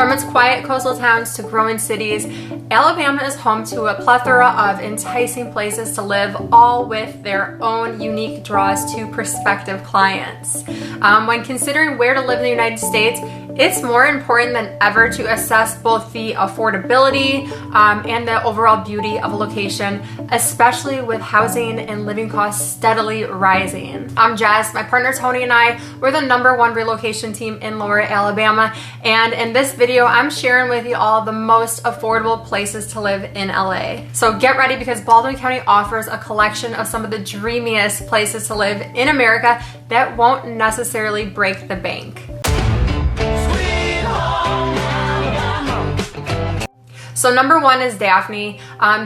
From its quiet coastal towns to growing cities, Alabama is home to a plethora of enticing places to live, all with their own unique draws to prospective clients. When considering where to live in the United States, it's more important than ever to assess both the affordability and the overall beauty of a location, especially with housing and living costs steadily rising. I'm Jess, my partner Tony and I, we're the #1 relocation team in Lower Alabama, and in this video I'm sharing with you all the most affordable places to live in LA. So get ready, because Baldwin County offers a collection of some of the dreamiest places to live in America that won't necessarily break the bank. So #1 is Daphne.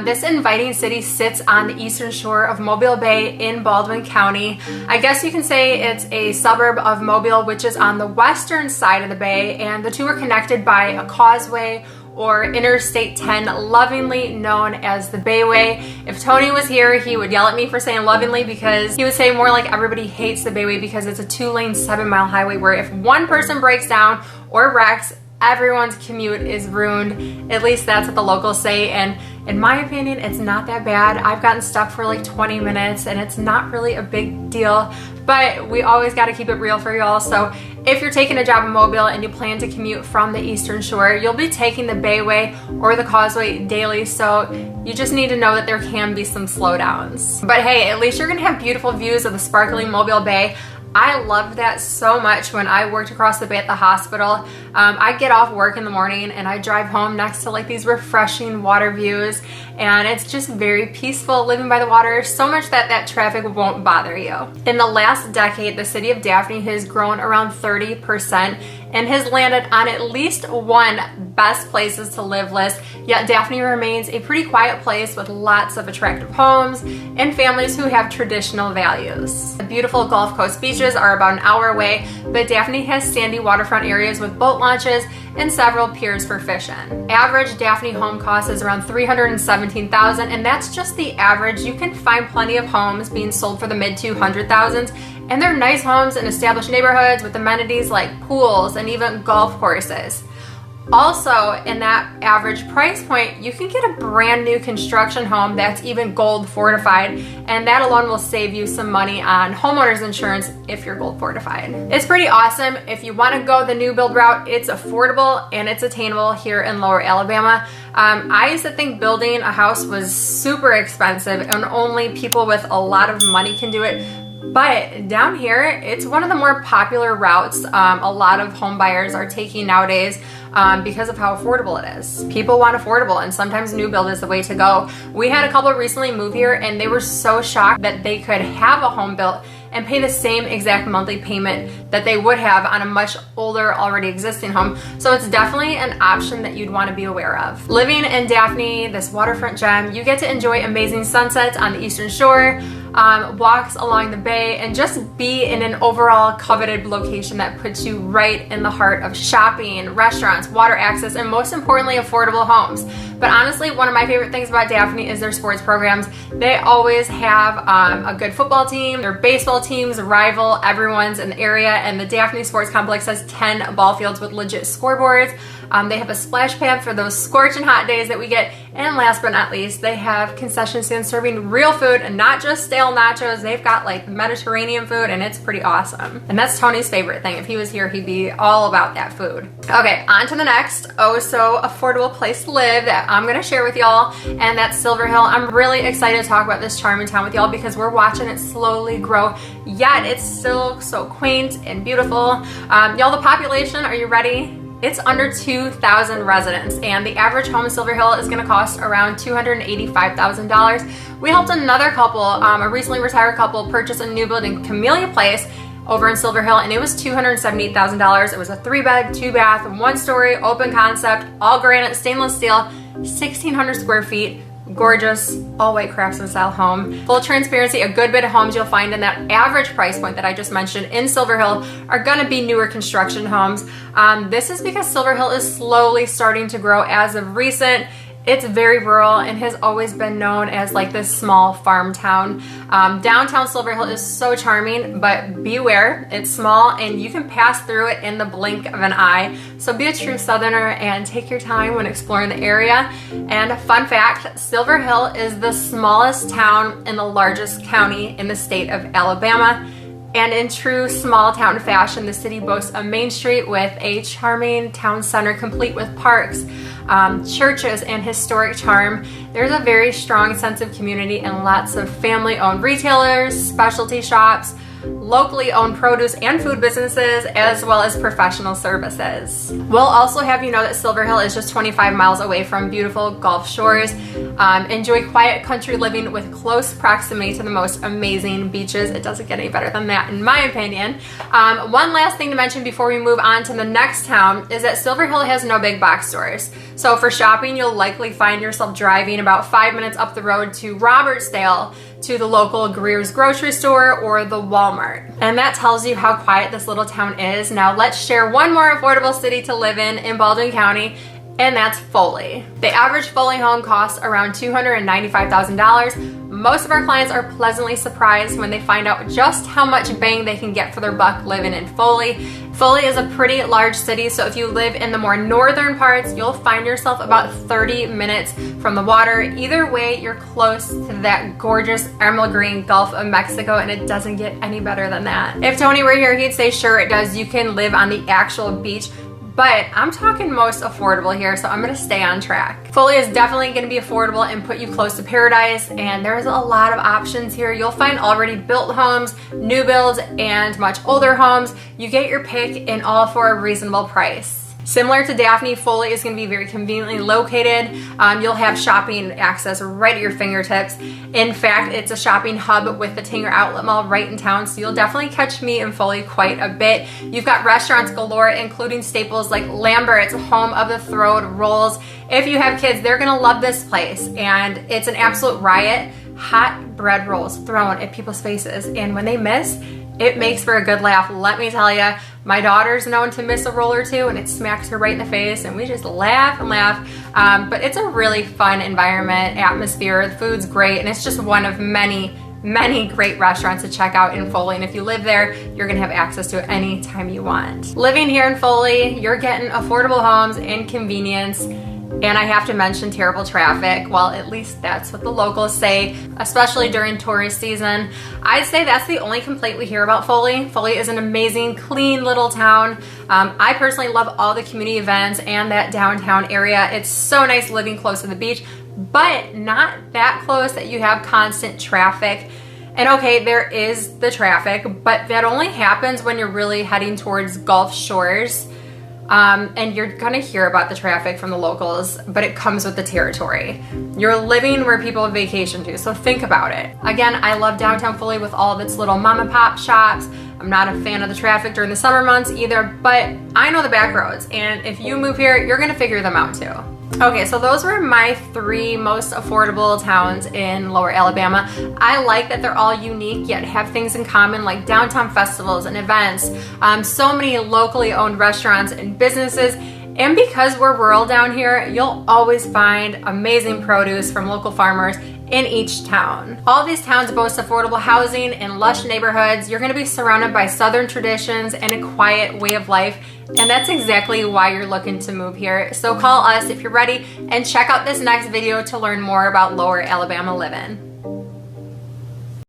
This inviting city sits on the eastern shore of Mobile Bay in Baldwin County. I guess you can say it's a suburb of Mobile, which is on the western side of the bay, and the two are connected by a causeway or Interstate 10, lovingly known as the Bayway. If Tony was here, he would yell at me for saying lovingly, because he would say more like everybody hates the Bayway because it's a 2-lane 7-mile highway where if one person breaks down or wrecks, everyone's commute is ruined. At least that's what the locals say, and in my opinion, it's not that bad. I've gotten stuck for like 20 minutes and it's not really a big deal, but we always got to keep it real for y'all. So if you're taking a job in Mobile and you plan to commute from the eastern shore, you'll be taking the Bayway or the Causeway daily, so you just need to know that there can be some slowdowns. But hey, at least you're gonna have beautiful views of the sparkling Mobile Bay. I loved that so much when I worked across the bay at the hospital. I get off work in the morning and I drive home next to like these refreshing water views, and it's just very peaceful living by the water, so much that that traffic won't bother you. In the last decade, the city of Daphne has grown around 30% and has landed on at least one best places to live list, yet Daphne remains a pretty quiet place with lots of attractive homes and families who have traditional values. The beautiful Gulf Coast beaches are about an hour away, but Daphne has sandy waterfront areas with boat launches and several piers for fishing. Average Daphne home cost is around $317,000, and that's just the average. You can find plenty of homes being sold for the mid-200,000s, and they're nice homes in established neighborhoods with amenities like pools and even golf courses. Also, in that average price point, you can get a brand new construction home that's even gold fortified, and that alone will save you some money on homeowners insurance if you're gold fortified. It's pretty awesome. If you want to go the new build route, it's affordable and it's attainable here in Lower Alabama. I used to think building a house was super expensive and only people with a lot of money can do it. But down here, it's one of the more popular routes a lot of home buyers are taking nowadays because of how affordable it is. People want affordable, and sometimes new build is the way to go. We had a couple recently move here and they were so shocked that they could have a home built and pay the same exact monthly payment that they would have on a much older, already existing home. So it's definitely an option that you'd want to be aware of. Living in Daphne, this waterfront gem, you get to enjoy amazing sunsets on the eastern shore, walks along the bay, and just be in an overall coveted location that puts you right in the heart of shopping, restaurants, water access, and most importantly, affordable homes. But honestly, one of my favorite things about Daphne is their sports programs. They always have a good football team. Their baseball teams rival everyone's in the area, and the Daphne Sports Complex has 10 ball fields with legit scoreboards. They have a splash pad for those scorching hot days that we get. And last but not least, they have concession stands serving real food and not just stale nachos. They've got like Mediterranean food, and it's pretty awesome. And that's Tony's favorite thing. If he was here, he'd be all about that food. Okay, on to the next oh so affordable place to live that I'm gonna share with y'all, and that's Silverhill. I'm really excited to talk about this charming town with y'all because we're watching it slowly grow, yet it's still so quaint and beautiful. Y'all, the population, are you ready? It's under 2,000 residents, and the average home in Silverhill is gonna cost around $285,000. We helped another couple, a recently retired couple, purchase a new build in Camellia Place over in Silverhill, and it was $278,000. It was a 3-bed, 2-bath, 1-story, open concept, all granite, stainless steel, 1,600 square feet. Gorgeous, all white craftsman style home. Full transparency, a good bit of homes you'll find in that average price point that I just mentioned in Silverhill are gonna be newer construction homes. This is because Silverhill is slowly starting to grow as of recent. It's very rural and has always been known as like this small farm town. Downtown Silverhill is so charming, but beware, it's small and you can pass through it in the blink of an eye. So be a true Southerner and take your time when exploring the area. And a fun fact, Silverhill is the smallest town in the largest county in the state of Alabama. And in true small town fashion, the city boasts a main street with a charming town center complete with parks, churches, and historic charm. There's a very strong sense of community and lots of family-owned retailers, specialty shops, locally owned produce and food businesses, as well as professional services. We'll also have you know that Silverhill is just 25 miles away from beautiful Gulf shores. Enjoy quiet country living with close proximity to the most amazing beaches. It doesn't get any better than that in my opinion. One last thing to mention before we move on to the next town is that Silverhill has no big box stores. So for shopping, you'll likely find yourself driving about 5 minutes up the road to Robertsdale, to the local Greer's grocery store or the Walmart. And that tells you how quiet this little town is. Now let's share one more affordable city to live in Baldwin County, and that's Foley. The average Foley home costs around $295,000. Most of our clients are pleasantly surprised when they find out just how much bang they can get for their buck living in Foley. Foley is a pretty large city, so if you live in the more northern parts, you'll find yourself about 30 minutes from the water. Either way, you're close to that gorgeous emerald green Gulf of Mexico, and it doesn't get any better than that. If Tony were here, he'd say sure it does. You can live on the actual beach, but I'm talking most affordable here, so I'm gonna stay on track. Foley is definitely gonna be affordable and put you close to paradise, and there's a lot of options here. You'll find already built homes, new builds, and much older homes. You get your pick and all for a reasonable price. Similar to Daphne, Foley is going to be very conveniently located. You'll have shopping access right at your fingertips. In fact, it's a shopping hub with the Tanger Outlet Mall right in town, so you'll definitely catch me in Foley quite a bit. You've got restaurants galore, including staples like Lambert's, home of the throwed rolls. If you have kids, they're going to love this place, and it's an absolute riot. Hot bread rolls thrown at people's faces, and when they miss, it makes for a good laugh, let me tell you. My daughter's known to miss a roll or two and it smacks her right in the face and we just laugh and laugh. But it's a really fun environment, atmosphere, the food's great, and it's just one of many great restaurants to check out in Foley. And if you live there, you're gonna have access to it anytime you want. Living here in Foley, you're getting affordable homes and convenience. And I have to mention terrible traffic. Well, at least that's what the locals say, especially during tourist season. I'd say that's the only complaint we hear about Foley. Foley is an amazing, clean little town. I personally love all the community events and that downtown area. It's so nice living close to the beach, but not that close that you have constant traffic. And okay, there is the traffic, but that only happens when you're really heading towards Gulf Shores. And you're gonna hear about the traffic from the locals, but it comes with the territory. You're living where people vacation to, so think about it. Again, I love downtown Foley with all of its little mom and pop shops. I'm not a fan of the traffic during the summer months either, but I know the back roads, and if you move here, you're gonna figure them out too. Okay, so those were my 3 most affordable towns in Lower Alabama. I like that they're all unique yet have things in common like downtown festivals and events, so many locally owned restaurants and businesses, and because we're rural down here, you'll always find amazing produce from local farmers in each town. All these towns boast affordable housing and lush neighborhoods. You're gonna be surrounded by Southern traditions and a quiet way of life, and that's exactly why you're looking to move here. So call us if you're ready and check out this next video to learn more about Lower Alabama living.